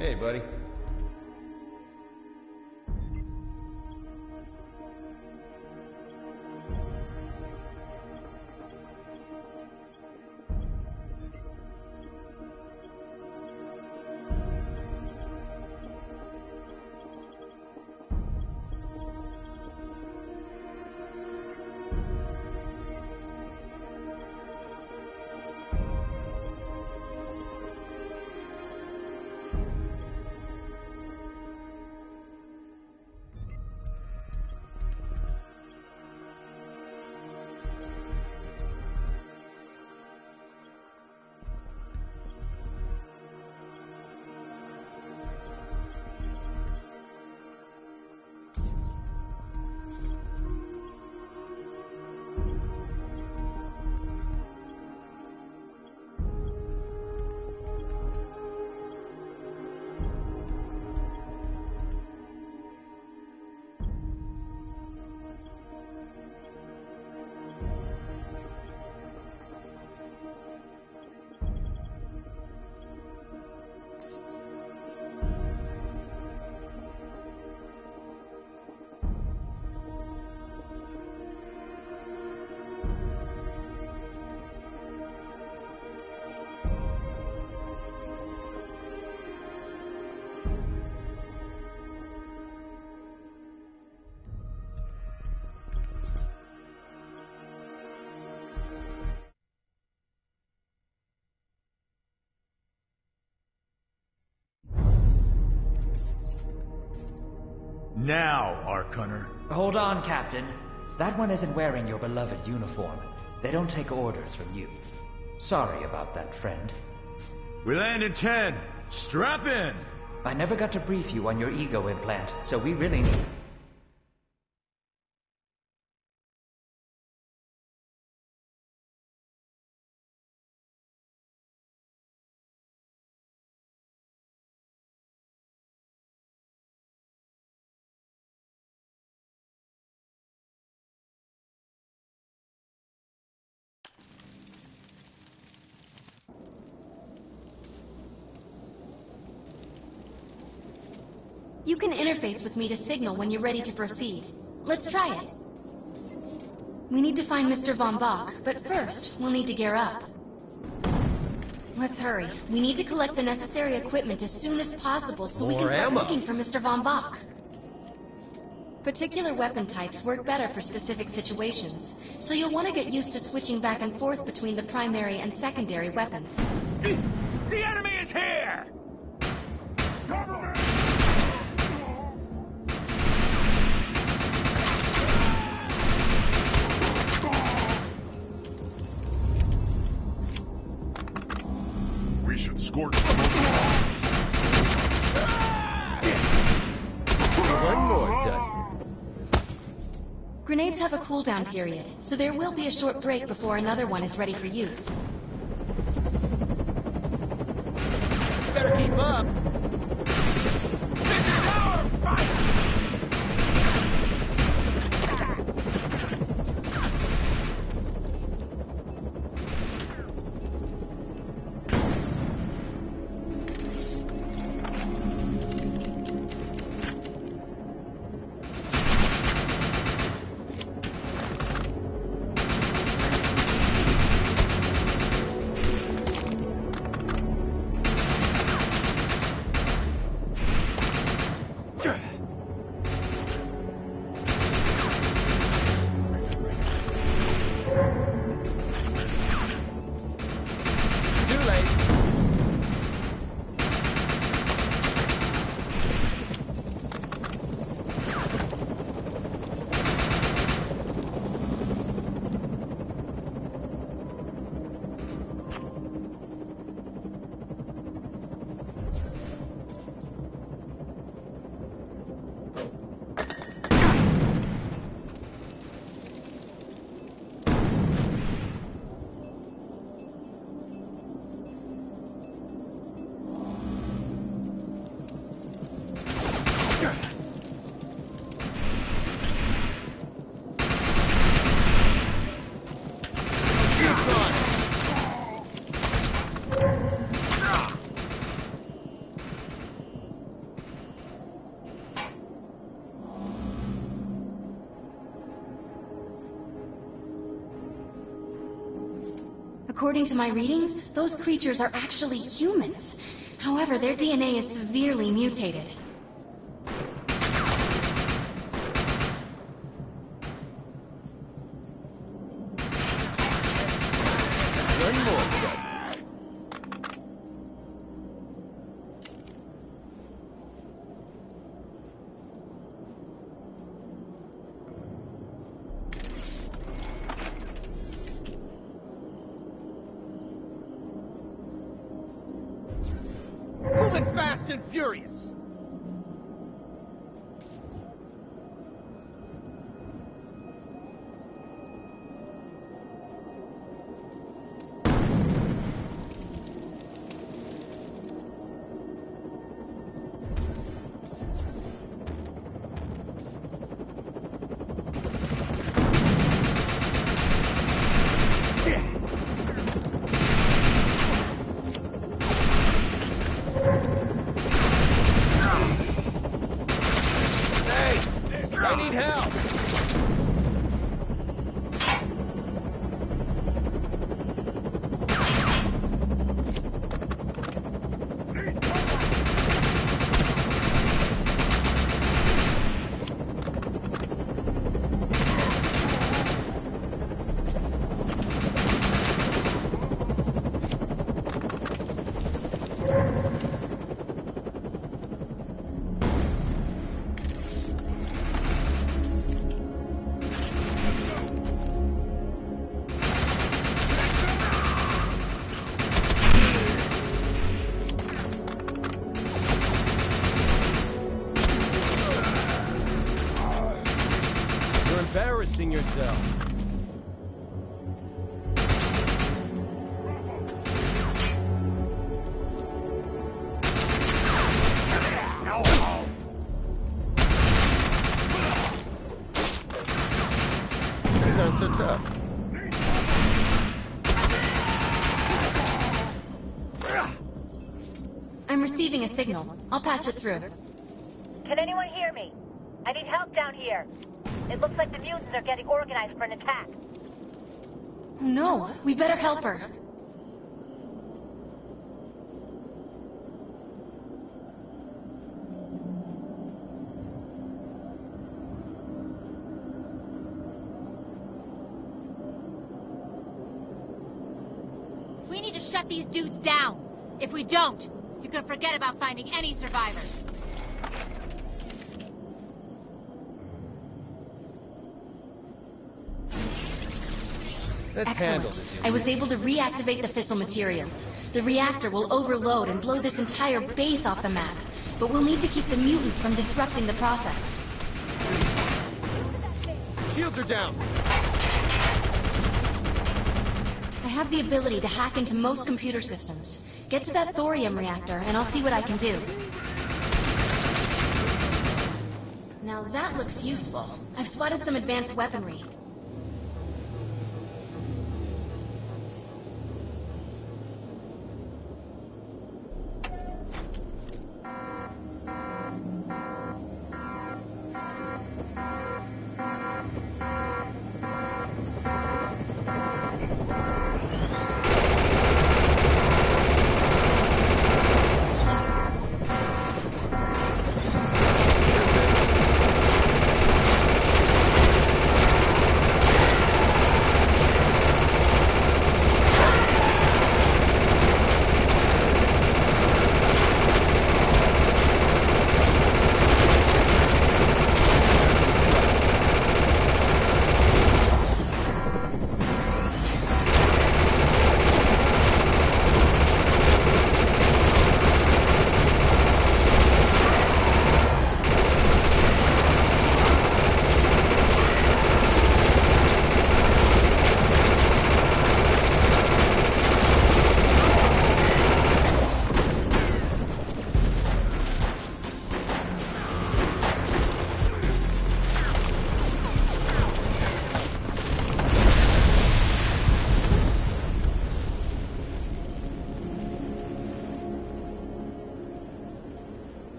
Hey, buddy. Now, Arcunner. Hold on, Captain. That one isn't wearing your beloved uniform. They don't take orders from you. Sorry about that, friend. We land in 10. Strap in! I never got to brief you on your ego implant, so we really need... You can interface with me to signal when you're ready to proceed. Let's try it. We need to find Mr. Von Bach, but first, we'll need to gear up. Let's hurry. We need to collect the necessary equipment as soon as possible so we can start looking for Mr. Von Bach. Particular weapon types work better for specific situations, so you'll want to get used to switching back and forth between the primary and secondary weapons. The enemy is here! Cover me! We should scorch them One more, Dustin. Grenades have a cooldown period, so there will be a short break before another one is ready for use. Better keep up. According to my readings, those creatures are actually humans. However, their DNA is severely mutated. Learn more, Dustin. Moving fast and furious. I need help! You're embarrassing yourself. These aren't so tough. I'm receiving a signal. I'll patch it through. Can anyone hear me? I need help down here. It looks like the mutants are getting organized for an attack. Oh no, we better help her. We need to shut these dudes down. If we don't, you can forget about finding any survivors. Let's handle Excellent. this. I was able to reactivate the fissile materials. The reactor will overload and blow this entire base off the map, but we'll need to keep the mutants from disrupting the process. Shields are down. I have the ability to hack into most computer systems. Get to that thorium reactor, and I'll see what I can do. Now that looks useful. I've spotted some advanced weaponry.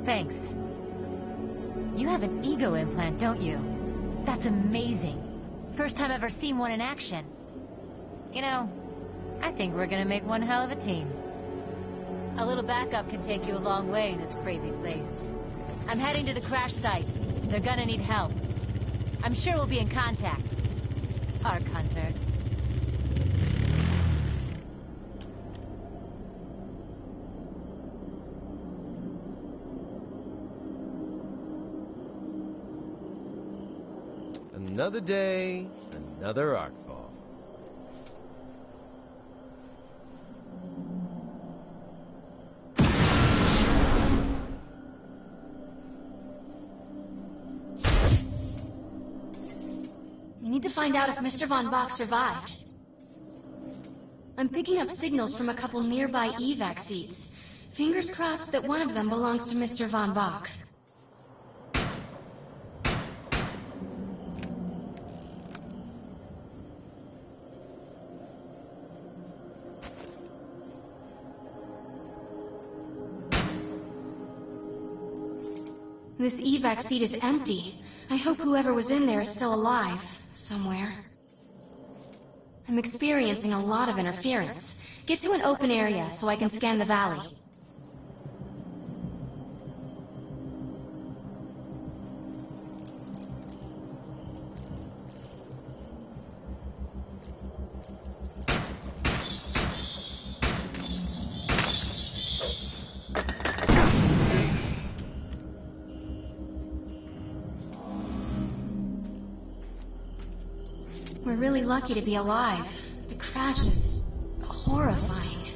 Thanks. You have an ego implant, don't you? That's amazing. First time I've ever seen one in action. You know, I think we're gonna make one hell of a team. A little backup can take you a long way in this crazy place. I'm heading to the crash site. They're gonna need help. I'm sure we'll be in contact. Ark Hunter. Another day, another Arcfall. We need to find out if Mr. Von Bach survived. I'm picking up signals from a couple nearby evac seats. Fingers crossed that one of them belongs to Mr. Von Bach. This evac seat is empty. I hope whoever was in there is still alive, somewhere. I'm experiencing a lot of interference. Get to an open area so I can scan the valley. We're really lucky to be alive. The crash is horrifying.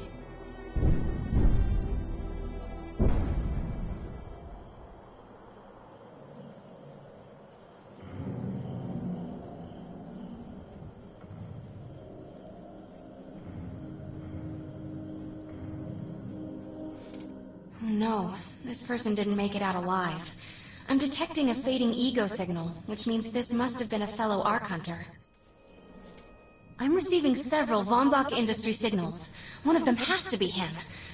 Oh no, this person didn't make it out alive. I'm detecting a fading ego signal, which means this must have been a fellow Ark Hunter. I'm receiving several Von Bach Industry signals. One of them has to be him.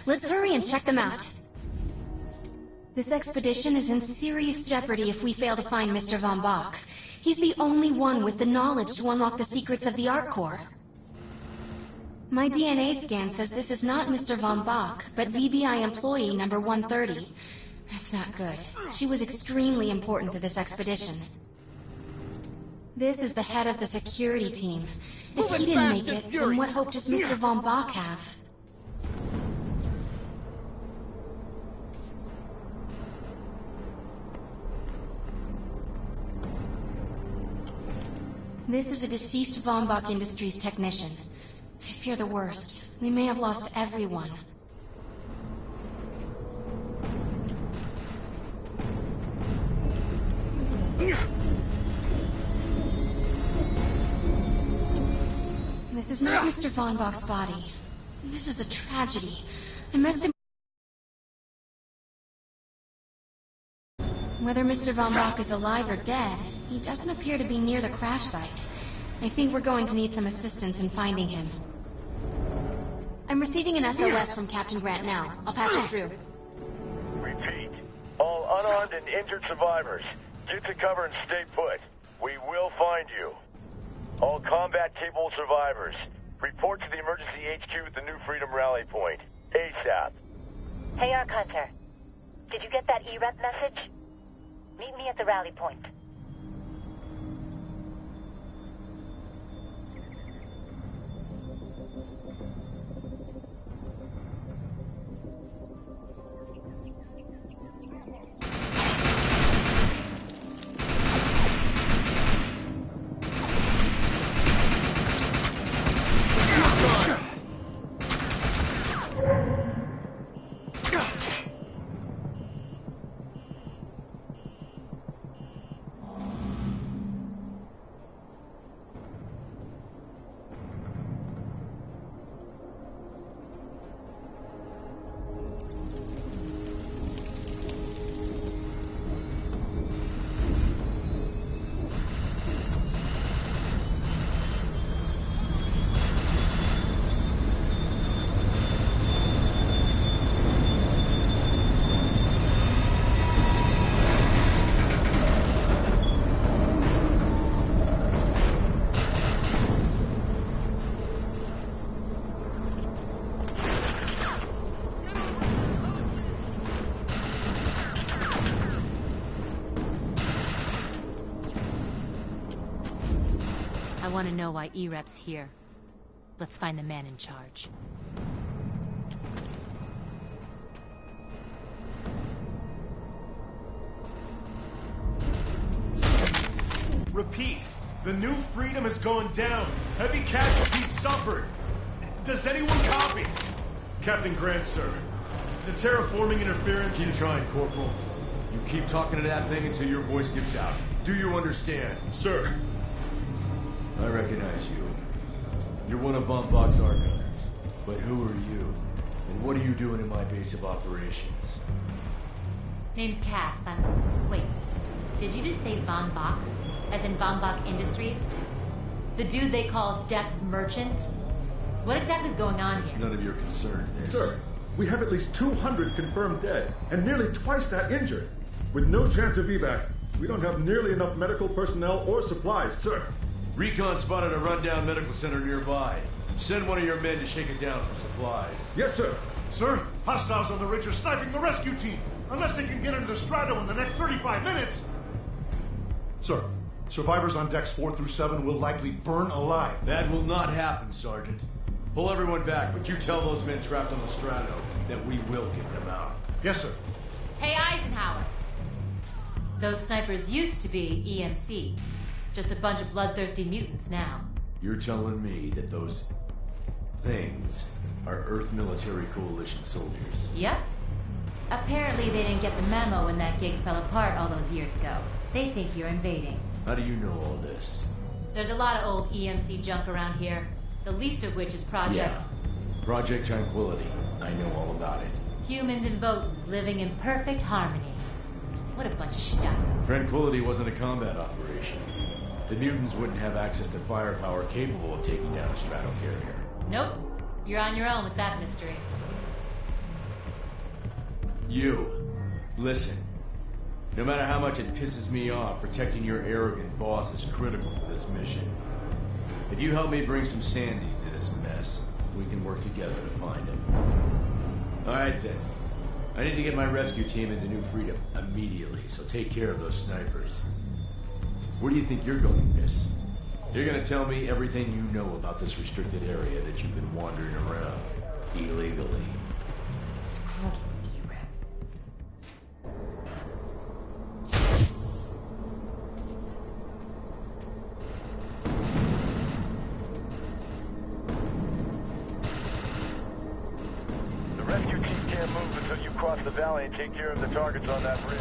Let's hurry and check them out. This expedition is in serious jeopardy if we fail to find Mr. Von Bach. He's the only one with the knowledge to unlock the secrets of the Ark Core. My DNA scan says this is not Mr. Von Bach, but VBI employee number 130. That's not good. She was extremely important to this expedition. This is the head of the security team. If he didn't make it, then what hope does Mr. Von Bach have? This is a deceased Von Bach Industries technician. I fear the worst. We may have lost everyone. This is not Mr. Von Bach's body. This is a tragedy. I must have... Whether Mr. Von Bach is alive or dead, he doesn't appear to be near the crash site. I think we're going to need some assistance in finding him. I'm receiving an SOS from Captain Grant now. I'll patch you through. Repeat. All unarmed and injured survivors, get to cover and stay put. We will find you. All combat-capable survivors, report to the emergency HQ at the New Freedom Rally Point. ASAP. Hey, Ark Hunter. Did you get that EREP message? Meet me at the rally point. I want to know why E-Rep's here. Let's find the man in charge. Repeat, the New Freedom is going down. Heavy casualties suffered. Does anyone copy? Captain Grant, sir. The terraforming interference Keep is... trying, Corporal. You keep talking to that thing until your voice gives out. Do you understand? Sir. I recognize you. You're one of Von Bach's archives. But who are you? And what are you doing in my base of operations? Name's Cass. Wait. Did you just say Von Bach? As in Von Bach Industries? The dude they call Death's Merchant? What exactly is going on It's here? none of your concern, Miss. Sir, we have at least 200 confirmed dead, and nearly twice that injured. With no chance of evac, we don't have nearly enough medical personnel or supplies, sir. Recon spotted a rundown medical center nearby. Send one of your men to shake it down for supplies. Yes, sir. Sir, hostiles on the ridge are sniping the rescue team. Unless they can get into the Strato in the next 35 minutes. Sir, survivors on decks 4 through 7 will likely burn alive. That will not happen, Sergeant. Pull everyone back, but you tell those men trapped on the Strato that we will get them out. Yes, sir. Hey, Eisenhower. Those snipers used to be EMC. Just a bunch of bloodthirsty mutants now. You're telling me that those things are Earth Military Coalition soldiers? Yep. Apparently they didn't get the memo when that gig fell apart all those years ago. They think you're invading. How do you know all this? There's a lot of old EMC junk around here. The least of which is Project... Yeah. Project Tranquility. I know all about it. Humans and Votans living in perfect harmony. What a bunch of stucco. Tranquility wasn't a combat operation. The mutants wouldn't have access to firepower capable of taking down a strato carrier. Nope. You're on your own with that mystery. You. Listen. No matter how much it pisses me off, protecting your arrogant boss is critical for this mission. If you help me bring some sanity to this mess, we can work together to find him. Alright then. I need to get my rescue team into New Freedom immediately, so take care of those snipers. Where do you think you're going, miss? You're gonna tell me everything you know about this restricted area that you've been wandering around illegally. Screw you, E-Rep. The rescue team can't move until you cross the valley and take care of the targets on that bridge.